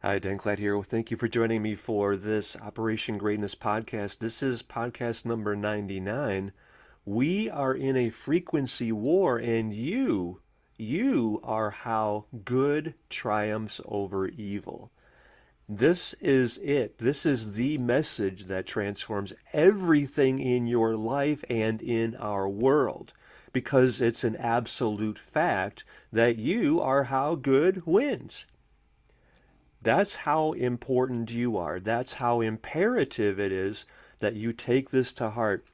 Hi, Dan Clad here. Thank you for joining me for this Operation Greatness podcast. This is podcast number 99. We are in a frequency war, and you are how good triumphs over evil. This is it. This is the message that transforms everything in your life and in our world, because it's an absolute fact that you are how good wins. That's how important you are. That's how imperative it is that you take this to heart,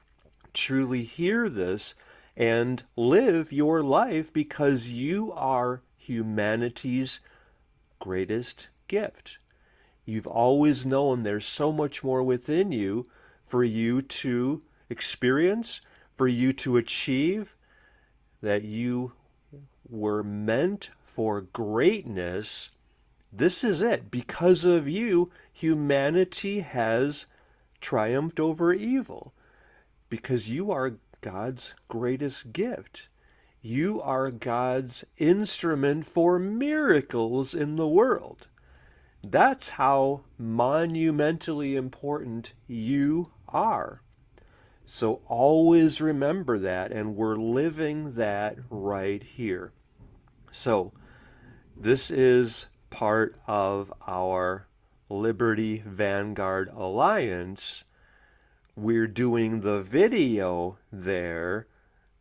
truly hear this, and live your life because you are humanity's greatest gift. You've always known there's so much more within you for you to experience, for you to achieve, that you were meant for greatness. This is it. Because of you, humanity has triumphed over evil. Because you are God's greatest gift. You are God's instrument for miracles in the world. That's how monumentally important you are. So always remember that, and we're living that right here. So this is part of our Liberty Vanguard Alliance. We're doing the video there,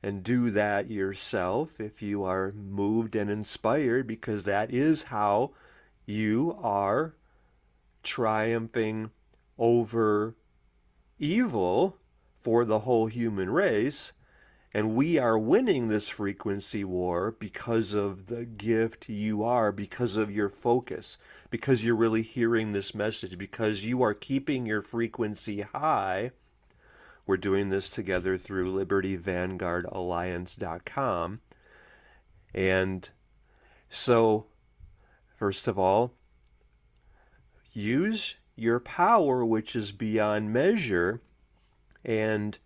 and do that yourself if you are moved and inspired, because that is how you are triumphing over evil for the whole human race. And we are winning this frequency war because of the gift you are, because of your focus, because you're really hearing this message, because you are keeping your frequency high. We're doing this together through LibertyVanguardAlliance.com. And so, first of all, use your power, which is beyond measure, and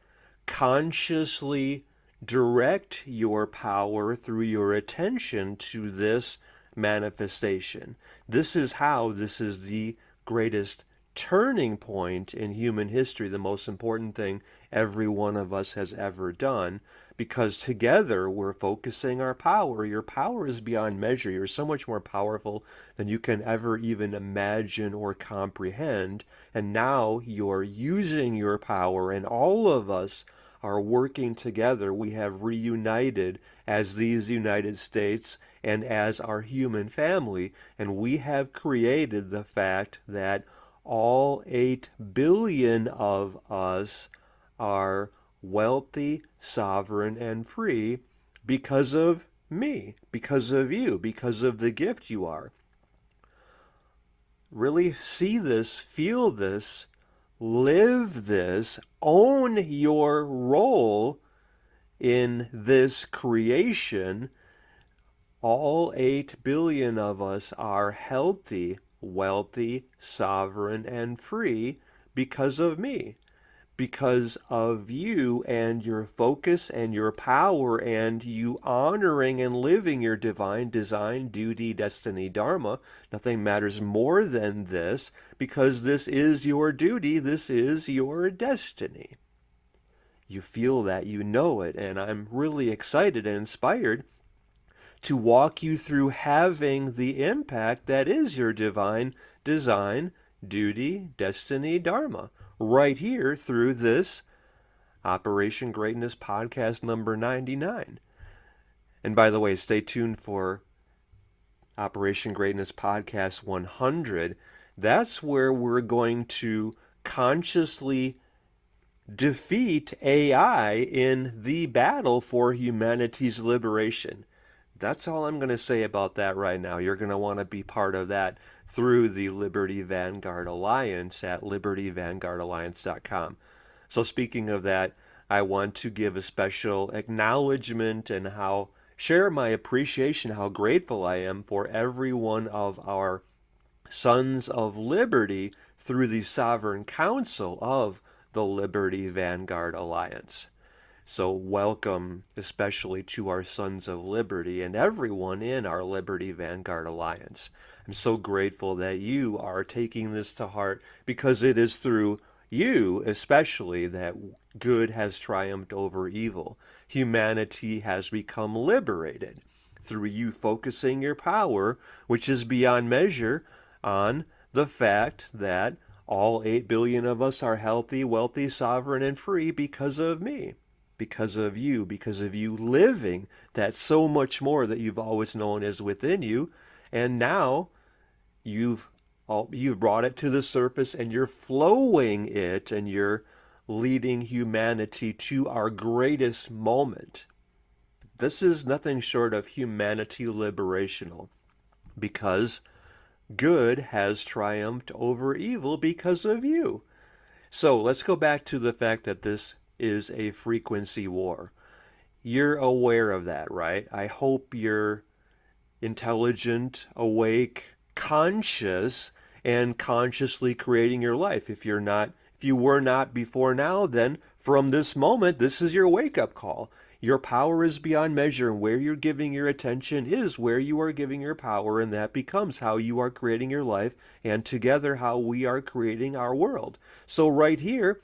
consciously direct your power through your attention to this manifestation. This is the greatest turning point in human history, the most important thing every one of us has ever done, because together we're focusing our power. Your power is beyond measure. You're so much more powerful than you can ever even imagine or comprehend. And now you're using your power, and all of us are working together. We have reunited as these United States and as our human family, and we have created the fact that all 8 billion of us are wealthy, sovereign, and free because of me, because of you, because of the gift you are. Really see this, feel this, live this, own your role in this creation. All 8 billion of us are healthy, wealthy, sovereign, and free because of me, because of you and your focus and your power and you honoring and living your divine design, duty, destiny, dharma. Nothing matters more than this, because this is your duty, this is your destiny. You feel that, you know it, and I'm really excited and inspired to walk you through having the impact that is your divine design, duty, destiny, dharma, right here through this Operation Greatness podcast number 99. And by the way, stay tuned for Operation Greatness podcast 100. That's where we're going to consciously defeat AI in the battle for humanity's liberation. That's all I'm going to say about that right now. You're going to want to be part of that through the Liberty Vanguard Alliance at libertyvanguardalliance.com. So speaking of that, I want to give a special acknowledgement and share my appreciation, how grateful I am for every one of our Sons of Liberty through the Sovereign Council of the Liberty Vanguard Alliance. So welcome especially to our Sons of Liberty and everyone in our Liberty Vanguard Alliance. I'm so grateful that you are taking this to heart because it is through you especially that good has triumphed over evil. Humanity has become liberated through you focusing your power, which is beyond measure, on the fact that all 8 billion of us are healthy, wealthy, sovereign, and free because of me, because of you living that so much more that you've always known is within you. And now you've you've brought it to the surface and you're flowing it and you're leading humanity to our greatest moment. This is nothing short of humanity liberational because good has triumphed over evil because of you. So let's go back to the fact that this is a frequency war. You're aware of that, right? I hope you're intelligent, awake, conscious, and consciously creating your life. If you were not before now, then from this moment, this is your wake-up call. Your power is beyond measure, and where you're giving your attention is where you are giving your power, and that becomes how you are creating your life, and together how we are creating our world. So right here,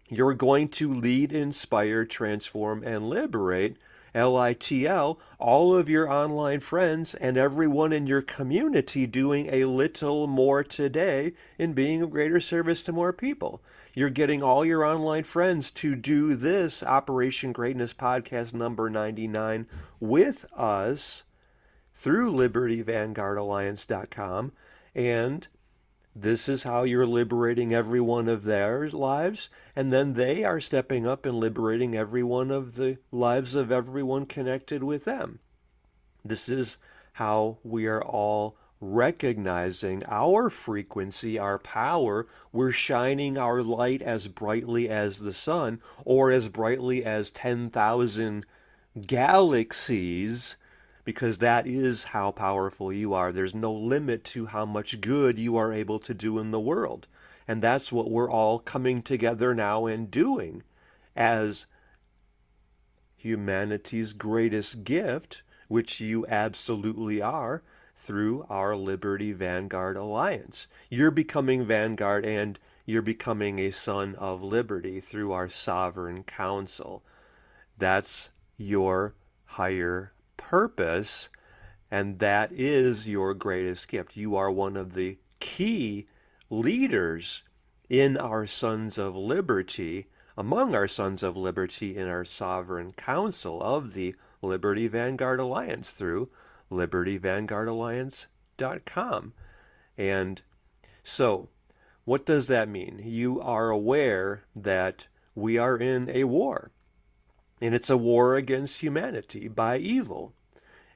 you're going to lead, inspire, transform, and liberate, LITL, all of your online friends and everyone in your community doing a little more today in being of greater service to more people. You're getting all your online friends to do this Operation Greatness podcast number 99 with us through LibertyVanguardAlliance.com, and this is how you're liberating every one of their lives, and then they are stepping up and liberating every one of the lives of everyone connected with them. This is how we are all recognizing our frequency, our power. We're shining our light as brightly as the sun, or as brightly as 10,000 galaxies, because that is how powerful you are. There's no limit to how much good you are able to do in the world. And that's what we're all coming together now and doing as humanity's greatest gift, which you absolutely are, through our Liberty Vanguard Alliance. You're becoming Vanguard and you're becoming a son of liberty through our sovereign council. That's your higher purpose, and that is your greatest gift. You are one of the key leaders in our Sons of Liberty, among our Sons of Liberty in our Sovereign Council of the Liberty Vanguard Alliance through LibertyVanguardAlliance.com. And so, what does that mean? You are aware that we are in a war. And it's a war against humanity by evil.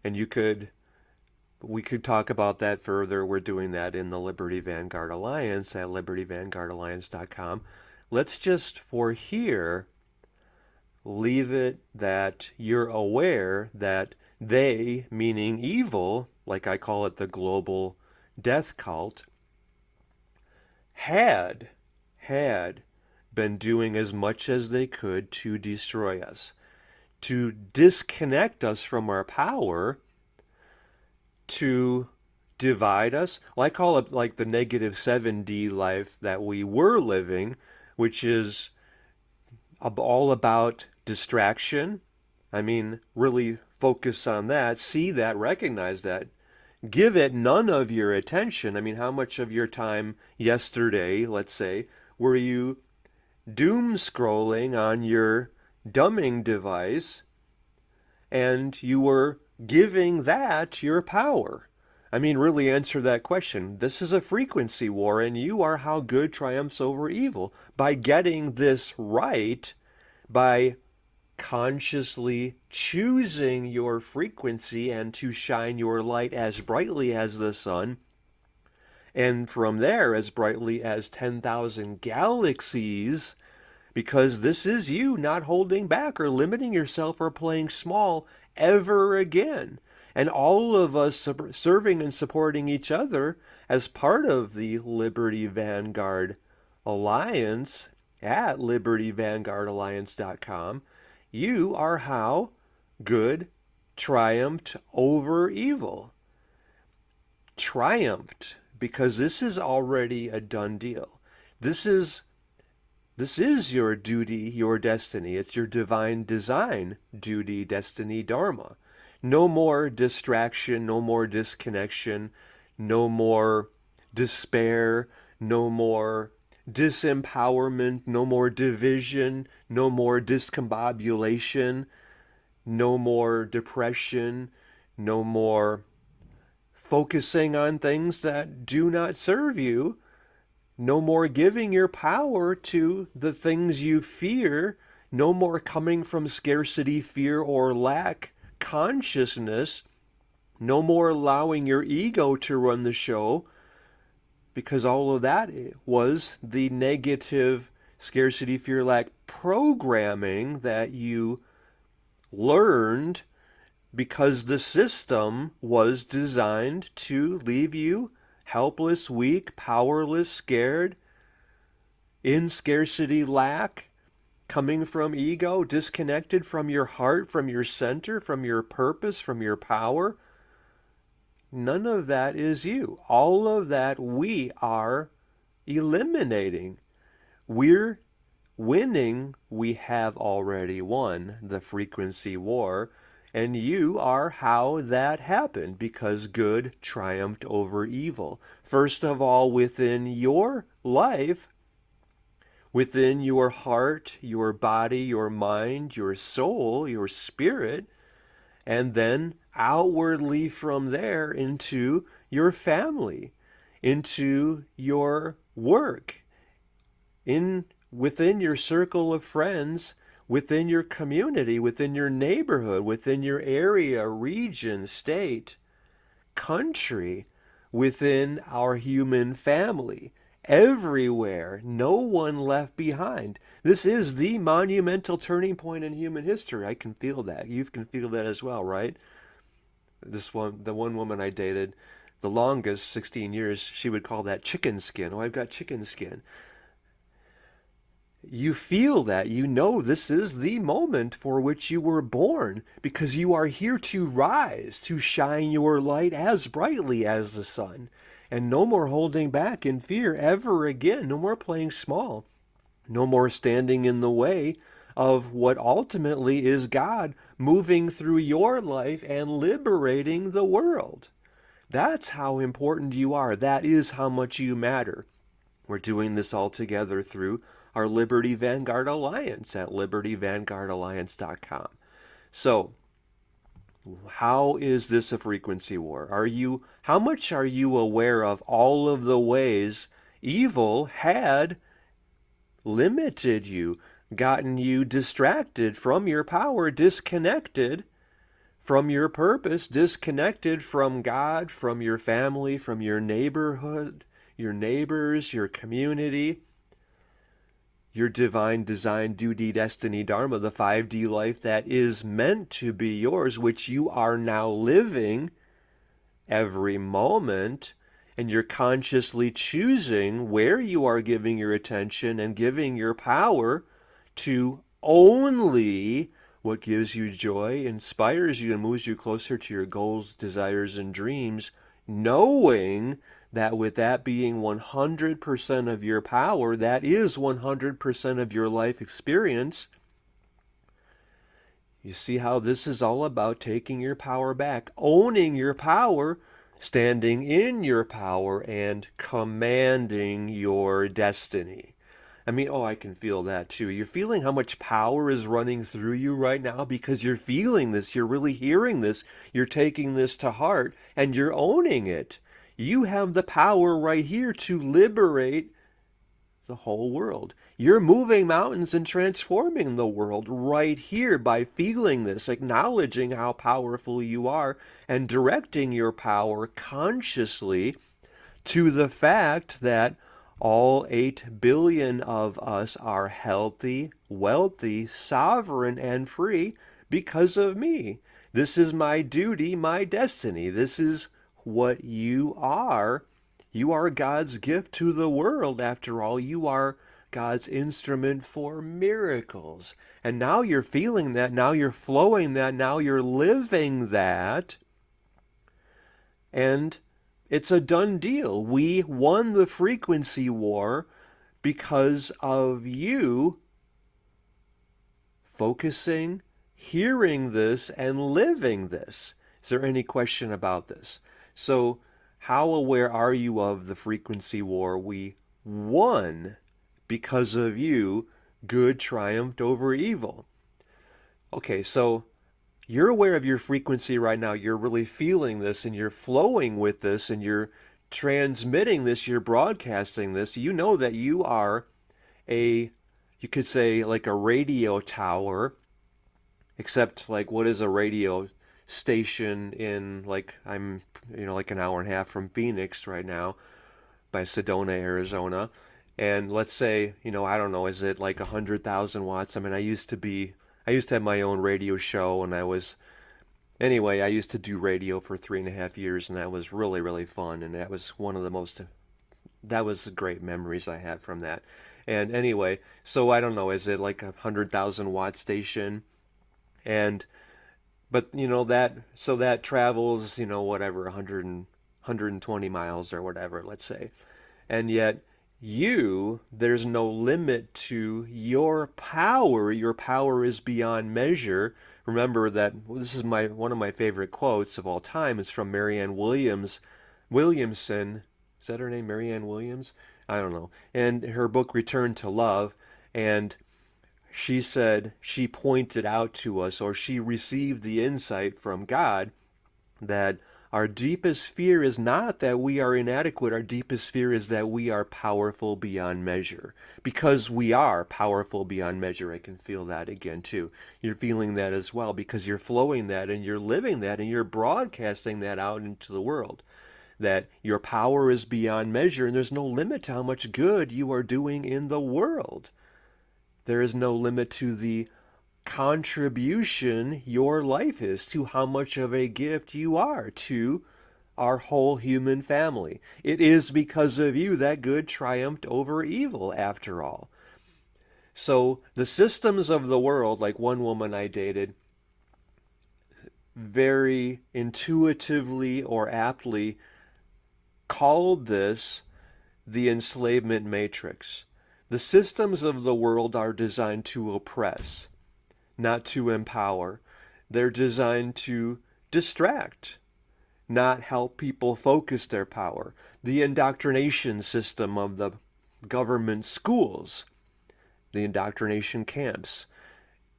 And we could talk about that further. We're doing that in the Liberty Vanguard Alliance at LibertyVanguardAlliance.com. Let's just, for here, leave it that you're aware that they, meaning evil, like I call it the global death cult, had been doing as much as they could to destroy us, to disconnect us from our power, to divide us. Well, I call it like the negative 7D life that we were living, which is all about distraction. I mean, really focus on that, see that, recognize that. Give it none of your attention. I mean, how much of your time yesterday, let's say, were you doom scrolling on your dumbing device, and you were giving that your power? I mean, really answer that question. This is a frequency war, and you are how good triumphs over evil. By getting this right, by consciously choosing your frequency and to shine your light as brightly as the sun, and from there as brightly as 10,000 galaxies, because this is you not holding back or limiting yourself or playing small ever again. And all of us serving and supporting each other as part of the Liberty Vanguard Alliance at LibertyVanguardAlliance.com, You are how good triumphed over evil. Triumphed, because this is already a done deal. This is your duty, your destiny. It's your divine design, duty, destiny, dharma. No more distraction, no more disconnection, no more despair, no more disempowerment, no more division, no more discombobulation, no more depression, no more focusing on things that do not serve you, no more giving your power to the things you fear, no more coming from scarcity, fear, or lack consciousness, no more allowing your ego to run the show, because all of that was the negative scarcity, fear, lack programming that you learned because the system was designed to leave you helpless, weak, powerless, scared, in scarcity, lack, coming from ego, disconnected from your heart, from your center, from your purpose, from your power. None of that is you. All of that we are eliminating. We're winning. We have already won the frequency war. And you are how that happened, because good triumphed over evil. First of all, within your life, within your heart, your body, your mind, your soul, your spirit, and then outwardly from there into your family, into your work, within your circle of friends, within your community, within your neighborhood, within your area, region, state, country, within our human family, everywhere, no one left behind. This is the monumental turning point in human history. I can feel that. You can feel that as well, right? The one woman I dated, the longest, 16 years, she would call that chicken skin. Oh, I've got chicken skin. You feel that, you know this is the moment for which you were born, because you are here to rise, to shine your light as brightly as the sun. And no more holding back in fear ever again. No more playing small. No more standing in the way of what ultimately is God moving through your life and liberating the world. That's how important you are. That is how much you matter. We're doing this all together through our Liberty Vanguard Alliance at libertyvanguardalliance.com. So, how is this a frequency war? How much are you aware of all of the ways evil had limited you, gotten you distracted from your power, disconnected from your purpose, disconnected from God, from your family, from your neighborhood, your neighbors, your community, your divine design, duty, destiny, dharma, the 5D life that is meant to be yours, which you are now living every moment, and you're consciously choosing where you are giving your attention and giving your power to only what gives you joy, inspires you, and moves you closer to your goals, desires, and dreams, knowing that with that being 100% of your power, that is 100% of your life experience. You see how this is all about taking your power back, owning your power, standing in your power, and commanding your destiny. I mean, I can feel that too. You're feeling how much power is running through you right now because you're feeling this, you're really hearing this, you're taking this to heart, and you're owning it. You have the power right here to liberate the whole world. You're moving mountains and transforming the world right here by feeling this, acknowledging how powerful you are, and directing your power consciously to the fact that all 8 billion of us are healthy, wealthy, sovereign, and free because of me. This is my duty, my destiny. This is what you are. You are God's gift to the world. After all, you are God's instrument for miracles. And now you're feeling that, now you're flowing that, now you're living that. And it's a done deal. We won the frequency war because of you focusing, hearing this, and living this. Is there any question about this? So, how aware are you of the frequency war we won because of you? Good triumphed over evil. Okay, so you're aware of your frequency right now. You're really feeling this, and you're flowing with this, and you're transmitting this, you're broadcasting this. You know that you are you could say like a radio tower, except like what is a radio station in, like, I'm, like an hour and a half from Phoenix right now, by Sedona, Arizona. And let's say, I don't know, is it like 100,000 watts? I mean, I used to have my own radio show, and I used to do radio for 3.5 years, and that was really, really fun. And that was that was great memories I have from that. And anyway, so I don't know, is it like 100,000 watt station? But that travels, whatever, 120 miles or whatever, let's say. And yet there's no limit to your power. Your power is beyond measure. Remember that this is one of my favorite quotes of all time. It's from Marianne Williamson. Is that her name, Marianne Williams? I don't know. And her book, Return to Love. And she said, she pointed out to us, or she received the insight from God, that our deepest fear is not that we are inadequate. Our deepest fear is that we are powerful beyond measure. Because we are powerful beyond measure. I can feel that again too. You're feeling that as well, because you're flowing that, and you're living that, and you're broadcasting that out into the world. That your power is beyond measure, and there's no limit to how much good you are doing in the world. There is no limit to the contribution your life is, to how much of a gift you are to our whole human family. It is because of you that good triumphed over evil, after all. So the systems of the world, like one woman I dated, very intuitively or aptly called this the enslavement matrix. The systems of the world are designed to oppress, not to empower. They're designed to distract, not help people focus their power. The indoctrination system of the government schools, the indoctrination camps,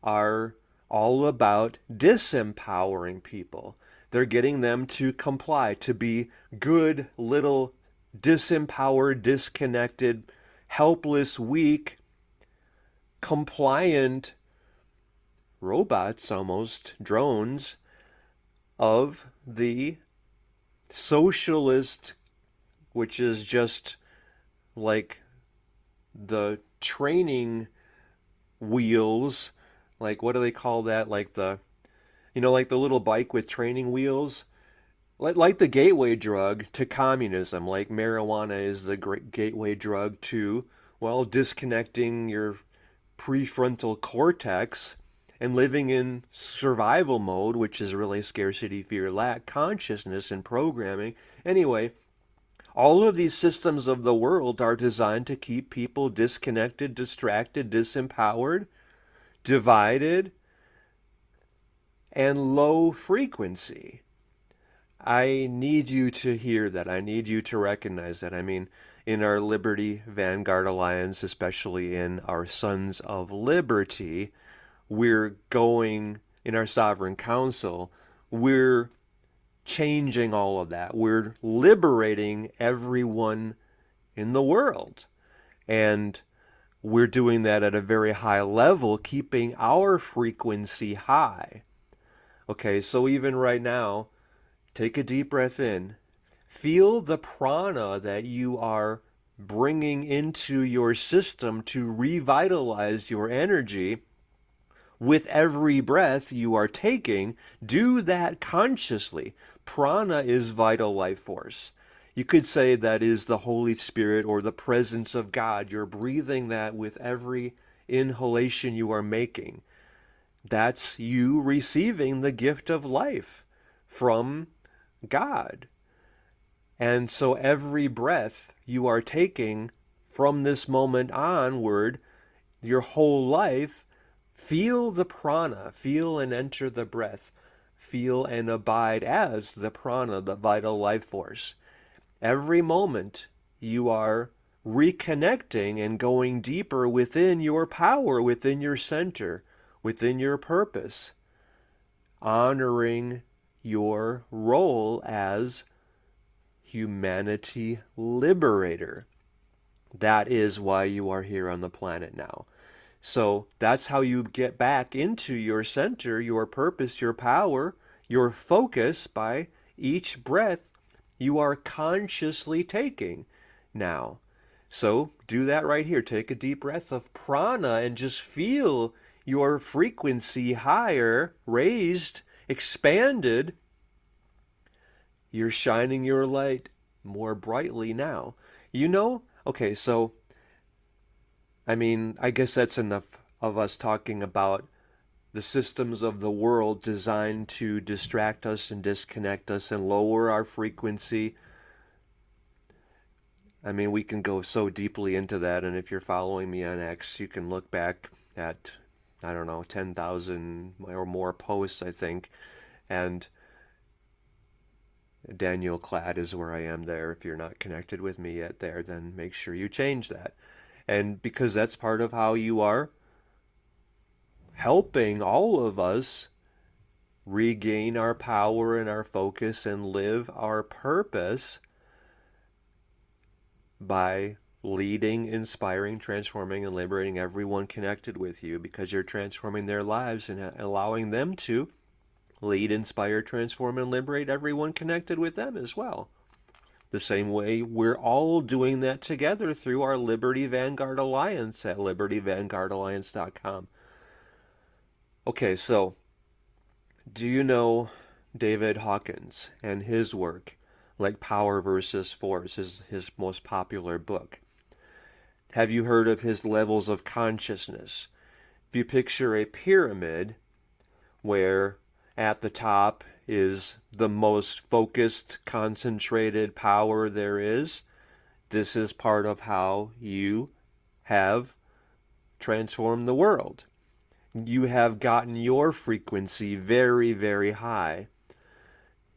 are all about disempowering people. They're getting them to comply, to be good little disempowered, disconnected, helpless, weak, compliant robots, almost drones, of the socialist, which is just like the training wheels, like, what do they call that? Like like the little bike with training wheels. Like the gateway drug to communism, like marijuana is the great gateway drug to, well, disconnecting your prefrontal cortex and living in survival mode, which is really scarcity, fear, lack, consciousness, and programming. Anyway, all of these systems of the world are designed to keep people disconnected, distracted, disempowered, divided, and low frequency. I need you to hear that. I need you to recognize that. I mean, in our Liberty Vanguard Alliance, especially in our Sons of Liberty, we're going, in our Sovereign Council, we're changing all of that. We're liberating everyone in the world. And we're doing that at a very high level, keeping our frequency high. Okay, so even right now, take a deep breath in. Feel the prana that you are bringing into your system to revitalize your energy. With every breath you are taking, do that consciously. Prana is vital life force. You could say that is the Holy Spirit or the presence of God. You're breathing that with every inhalation you are making. That's you receiving the gift of life from God. And so every breath you are taking from this moment onward, your whole life, feel the prana, feel and enter the breath, feel and abide as the prana, the vital life force. Every moment you are reconnecting and going deeper within your power, within your center, within your purpose, honoring your role as humanity liberator. That is why you are here on the planet now. So that's how you get back into your center, your purpose, your power, your focus by each breath you are consciously taking now. So do that right here. Take a deep breath of prana and just feel your frequency higher, raised, expanded. You're shining your light more brightly now. Okay, so, I guess that's enough of us talking about the systems of the world designed to distract us and disconnect us and lower our frequency. We can go so deeply into that, and if you're following me on X, you can look back at, 10,000 or more posts, I think, and Daniel Clad is where I am there. If you're not connected with me yet there, then make sure you change that. And because that's part of how you are helping all of us regain our power and our focus and live our purpose by leading, inspiring, transforming, and liberating everyone connected with you, because you're transforming their lives and allowing them to lead, inspire, transform, and liberate everyone connected with them as well. The same way we're all doing that together through our Liberty Vanguard Alliance at libertyvanguardalliance.com. Okay, so do you know David Hawkins and his work, like Power versus Force, is his most popular book? Have you heard of his levels of consciousness? If you picture a pyramid where at the top is the most focused, concentrated power there is, this is part of how you have transformed the world. You have gotten your frequency very, very high.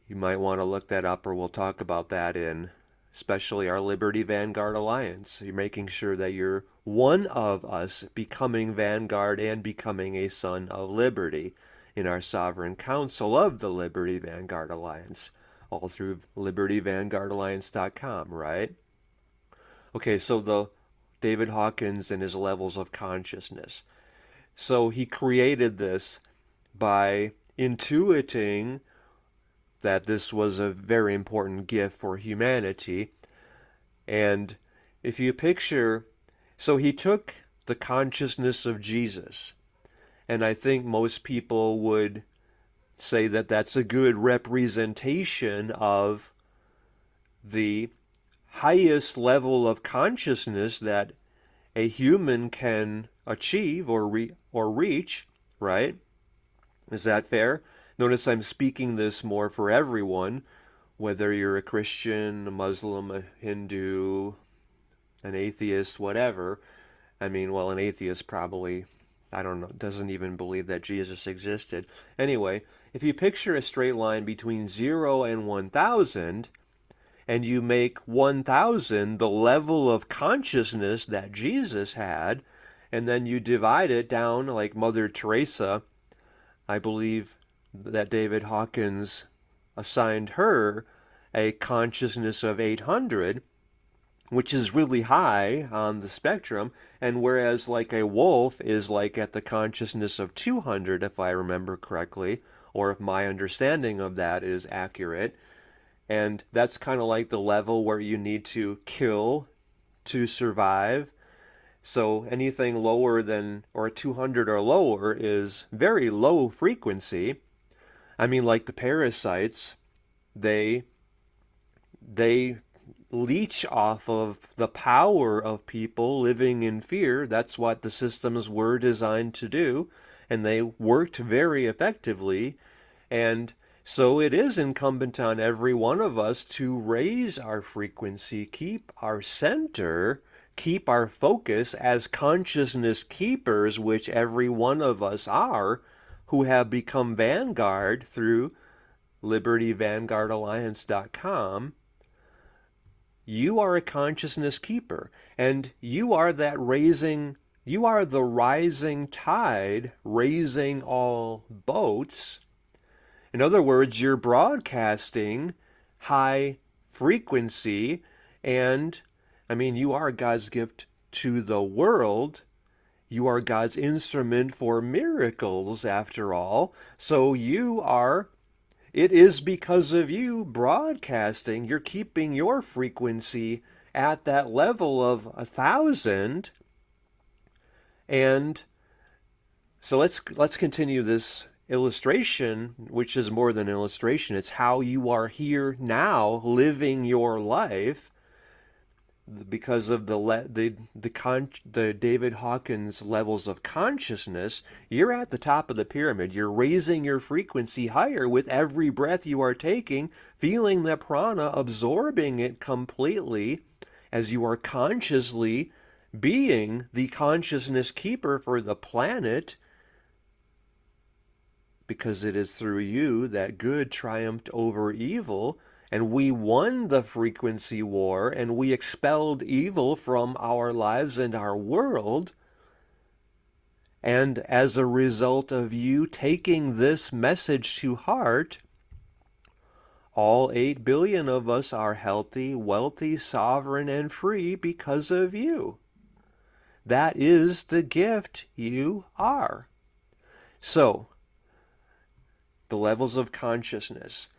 You might want to look that up, or we'll talk about that in especially our Liberty Vanguard Alliance. You're making sure that you're one of us becoming Vanguard and becoming a son of liberty in our Sovereign Council of the Liberty Vanguard Alliance, all through libertyvanguardalliance.com, right? Okay, so the David Hawkins and his levels of consciousness. So he created this by intuiting that this was a very important gift for humanity. And if you picture, so he took the consciousness of Jesus, and I think most people would say that that's a good representation of the highest level of consciousness that a human can achieve or reach, right? Is that fair? Notice I'm speaking this more for everyone, whether you're a Christian, a Muslim, a Hindu, an atheist, whatever. An atheist probably, doesn't even believe that Jesus existed. Anyway, if you picture a straight line between 0 and 1,000, and you make 1,000 the level of consciousness that Jesus had, and then you divide it down like Mother Teresa, I believe that David Hawkins assigned her a consciousness of 800, which is really high on the spectrum, and whereas like a wolf is like at the consciousness of 200, if I remember correctly, or if my understanding of that is accurate, and that's kind of like the level where you need to kill to survive. So anything lower than, or 200 or lower, is very low frequency. Like the parasites, they leech off of the power of people living in fear. That's what the systems were designed to do, and they worked very effectively. And so it is incumbent on every one of us to raise our frequency, keep our center, keep our focus as consciousness keepers, which every one of us are, who have become Vanguard through LibertyVanguardAlliance.com. You are a consciousness keeper, and you are the rising tide, raising all boats. In other words, you're broadcasting high frequency, and you are God's gift to the world. You are God's instrument for miracles, after all. So it is because of you broadcasting, you're keeping your frequency at that level of 1,000. And so let's continue this illustration, which is more than illustration. It's how you are here now living your life because of the David Hawkins levels of consciousness. You're at the top of the pyramid. You're raising your frequency higher with every breath you are taking, feeling the prana, absorbing it completely as you are consciously being the consciousness keeper for the planet, because it is through you that good triumphed over evil, and we won the frequency war, and we expelled evil from our lives and our world. And as a result of you taking this message to heart, all 8 billion of us are healthy, wealthy, sovereign, and free because of you. That is the gift you are. So, the levels of consciousness.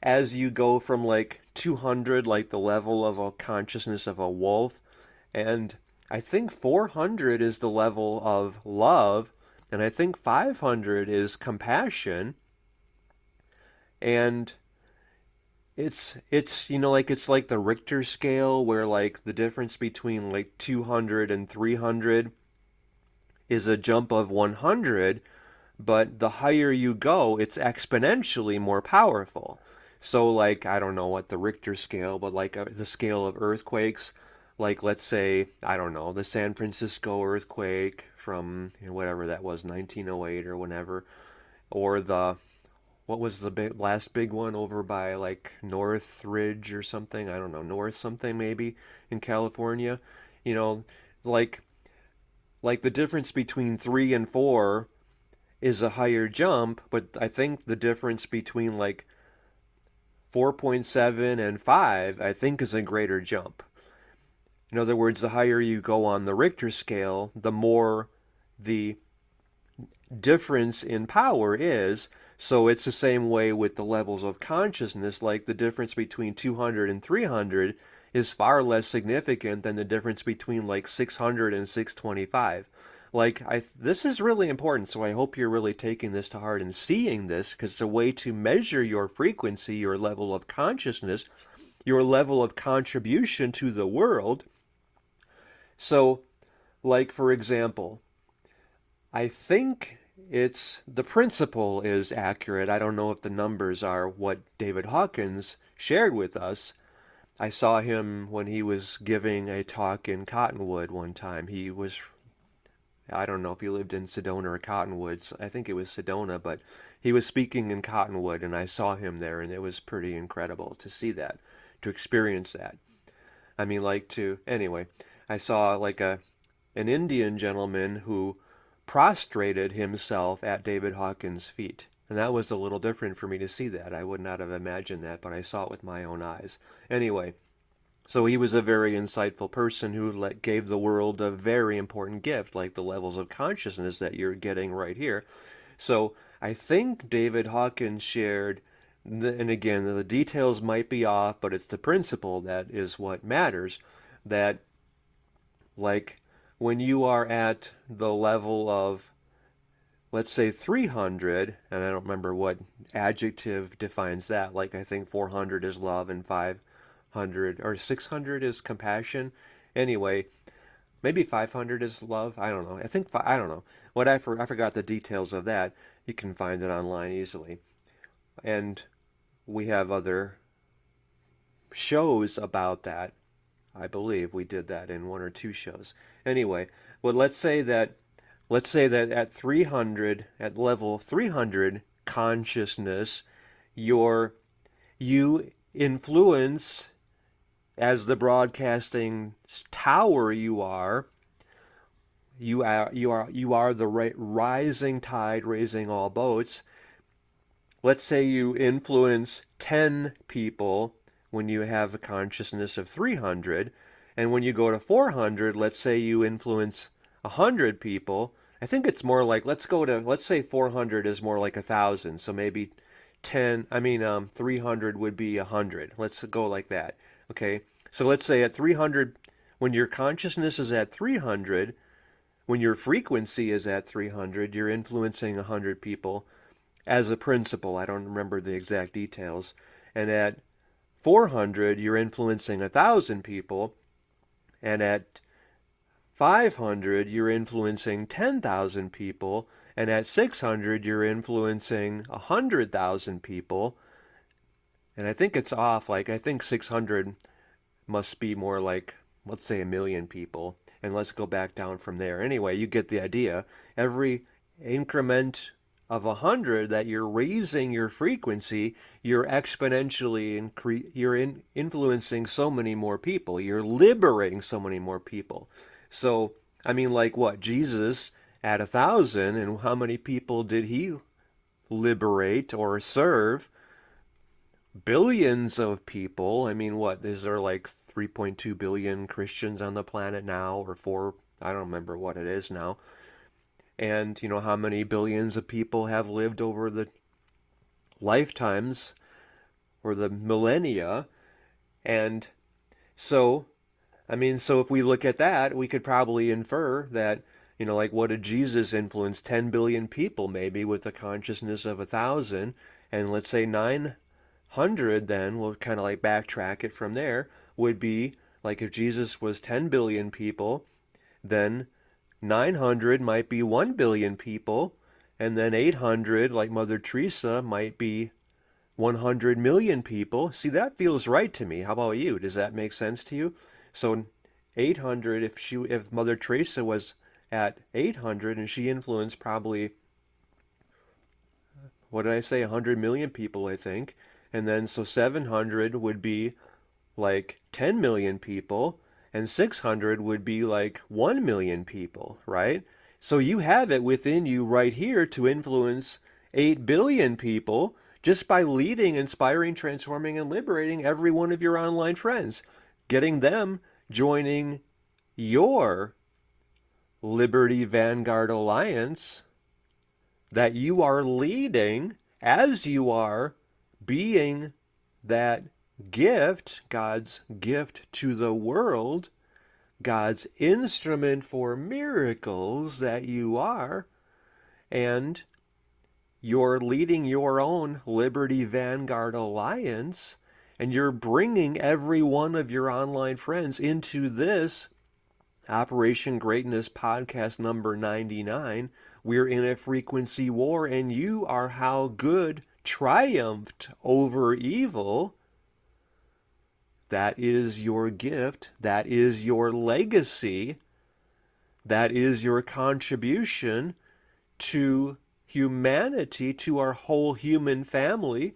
As you go from 200, the level of a consciousness of a wolf, and I think 400 is the level of love, and I think 500 is compassion, and it's like the Richter scale, where the difference between 200 and 300 is a jump of 100, but the higher you go, it's exponentially more powerful. So I don't know what the Richter scale, but the scale of earthquakes, let's say, I don't know, the San Francisco earthquake from whatever that was, 1908 or whenever, or what was the last big one over by Northridge or something, I don't know, North something maybe in California, the difference between 3 and 4 is a higher jump, but I think the difference between 4.7 and 5, I think, is a greater jump. In other words, the higher you go on the Richter scale, the more the difference in power is. So it's the same way with the levels of consciousness. The difference between 200 and 300 is far less significant than the difference between 600 and 625. This is really important, so I hope you're really taking this to heart and seeing this, because it's a way to measure your frequency, your level of consciousness, your level of contribution to the world. So, for example, I think the principle is accurate. I don't know if the numbers are what David Hawkins shared with us. I saw him when he was giving a talk in Cottonwood one time. I don't know if he lived in Sedona or Cottonwood. I think it was Sedona, but he was speaking in Cottonwood, and I saw him there, and it was pretty incredible to see that, to experience that. Anyway, I saw an Indian gentleman who prostrated himself at David Hawkins' feet. And that was a little different for me to see that. I would not have imagined that, but I saw it with my own eyes. Anyway, so he was a very insightful person who gave the world a very important gift, like the levels of consciousness that you're getting right here. So I think David Hawkins shared, and again, the details might be off, but it's the principle that is what matters, that when you are at the level of, let's say 300, and I don't remember what adjective defines that, I think 400 is love and or 600 is compassion. Anyway, maybe 500 is love. I don't know. I don't know. I forgot the details of that. You can find it online easily. And we have other shows about that. I believe we did that in one or two shows. Anyway, well, let's say that at 300, at level 300 consciousness, you influence, as the broadcasting tower you are the rising tide raising all boats. Let's say you influence 10 people when you have a consciousness of 300, and when you go to 400, let's say you influence 100 people. I think it's more like, let's say 400 is more like 1,000, so maybe 300 would be 100. Let's go like that. Okay, so let's say at 300, when your consciousness is at 300, when your frequency is at 300, you're influencing 100 people as a principle. I don't remember the exact details. And at 400, you're influencing 1,000 people. And at 500, you're influencing 10,000 people. And at 600, you're influencing 100,000 people. And I think it's off. Like, I think 600 must be more like, let's say, 1,000,000 people. And let's go back down from there. Anyway, you get the idea. Every increment of 100 that you're raising your frequency, you're exponentially influencing so many more people. You're liberating so many more people. So, I mean, like what? Jesus at 1,000, and how many people did he liberate or serve? Billions of people. I mean, what? Is there like 3.2 billion Christians on the planet now, or 4? I don't remember what it is now. And you know how many billions of people have lived over the lifetimes or the millennia. And so, I mean, so if we look at that, we could probably infer that, you know, like, what did Jesus influence? 10 billion people maybe with a consciousness of 1,000. And let's say 900, then we'll kind of like backtrack it from there, would be like, if Jesus was 10 billion people, then 900 might be 1 billion people, and then 800, like Mother Teresa, might be 100 million people. See, that feels right to me. How about you? Does that make sense to you? So 800, if Mother Teresa was at 800 and she influenced probably, what did I say, 100 million people, I think. And then so 700 would be like 10 million people, and 600 would be like 1 million people, right? So you have it within you right here to influence 8 billion people just by leading, inspiring, transforming, and liberating every one of your online friends, getting them joining your Liberty Vanguard Alliance that you are leading, as you are being that gift, God's gift to the world, God's instrument for miracles that you are, and you're leading your own Liberty Vanguard Alliance, and you're bringing every one of your online friends into this Operation Greatness podcast number 99. We're in a frequency war, and you are how good triumphed over evil. That is your gift. That is your legacy. That is your contribution to humanity, to our whole human family.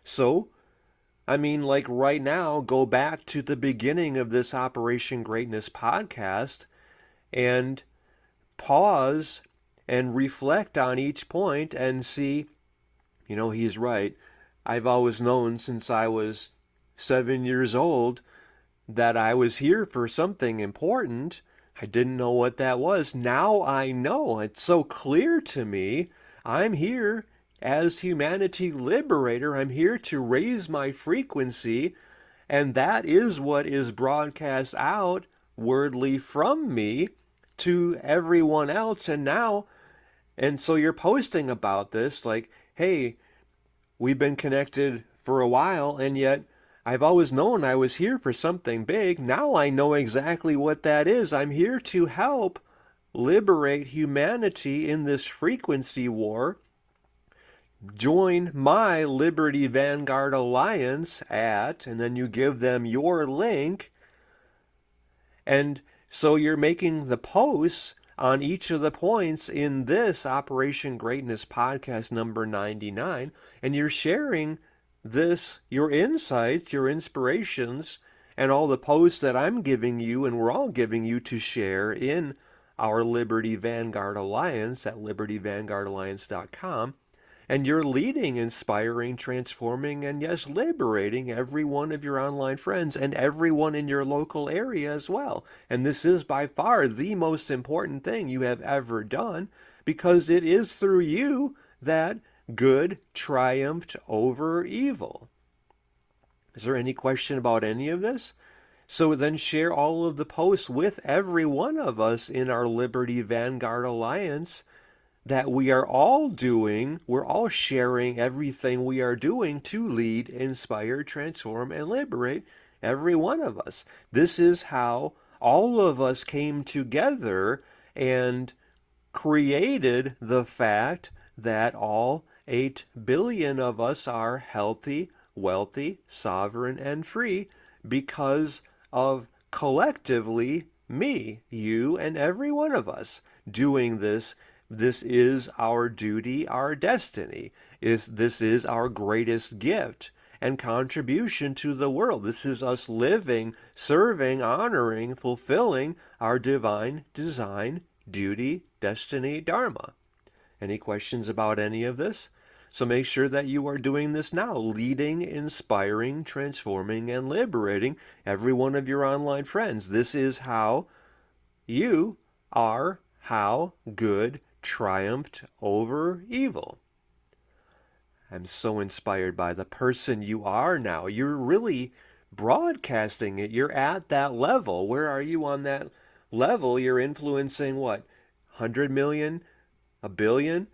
So, I mean, like right now, go back to the beginning of this Operation Greatness podcast and pause and reflect on each point and see, you know, he's right. I've always known since I was 7 years old that I was here for something important. I didn't know what that was. Now I know. It's so clear to me. I'm here as humanity liberator. I'm here to raise my frequency, and that is what is broadcast outwardly from me to everyone else. And so you're posting about this like, hey, we've been connected for a while, and yet I've always known I was here for something big. Now I know exactly what that is. I'm here to help liberate humanity in this frequency war. Join my Liberty Vanguard Alliance at, and then you give them your link. And so you're making the posts on each of the points in this Operation Greatness podcast number 99, and you're sharing this, your insights, your inspirations, and all the posts that I'm giving you and we're all giving you to share in our Liberty Vanguard Alliance at libertyvanguardalliance.com. And you're leading, inspiring, transforming, and yes, liberating every one of your online friends and everyone in your local area as well. And this is by far the most important thing you have ever done, because it is through you that good triumphed over evil. Is there any question about any of this? So then share all of the posts with every one of us in our Liberty Vanguard Alliance that we are all doing. We're all sharing everything we are doing to lead, inspire, transform, and liberate every one of us. This is how all of us came together and created the fact that all 8 billion of us are healthy, wealthy, sovereign, and free because of collectively me, you, and every one of us doing this. This is our duty, our destiny. This is our greatest gift and contribution to the world. This is us living, serving, honoring, fulfilling our divine design, duty, destiny, dharma. Any questions about any of this? So make sure that you are doing this now, leading, inspiring, transforming, and liberating every one of your online friends. This is how you are, how good triumphed over evil. I'm so inspired by the person you are now. You're really broadcasting it. You're at that level. Where are you on that level? You're influencing what? 100 million? A billion?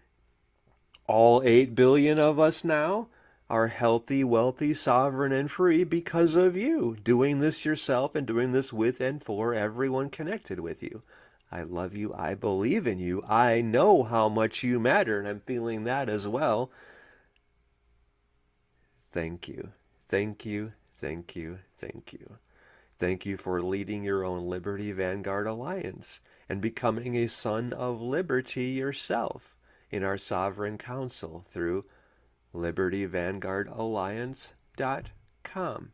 All 8 billion of us now are healthy, wealthy, sovereign, and free because of you doing this yourself and doing this with and for everyone connected with you. I love you. I believe in you. I know how much you matter, and I'm feeling that as well. Thank you. Thank you. Thank you. Thank you. Thank you for leading your own Liberty Vanguard Alliance and becoming a son of liberty yourself in our Sovereign Council through libertyvanguardalliance.com.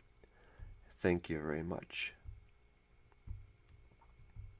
Thank you very much.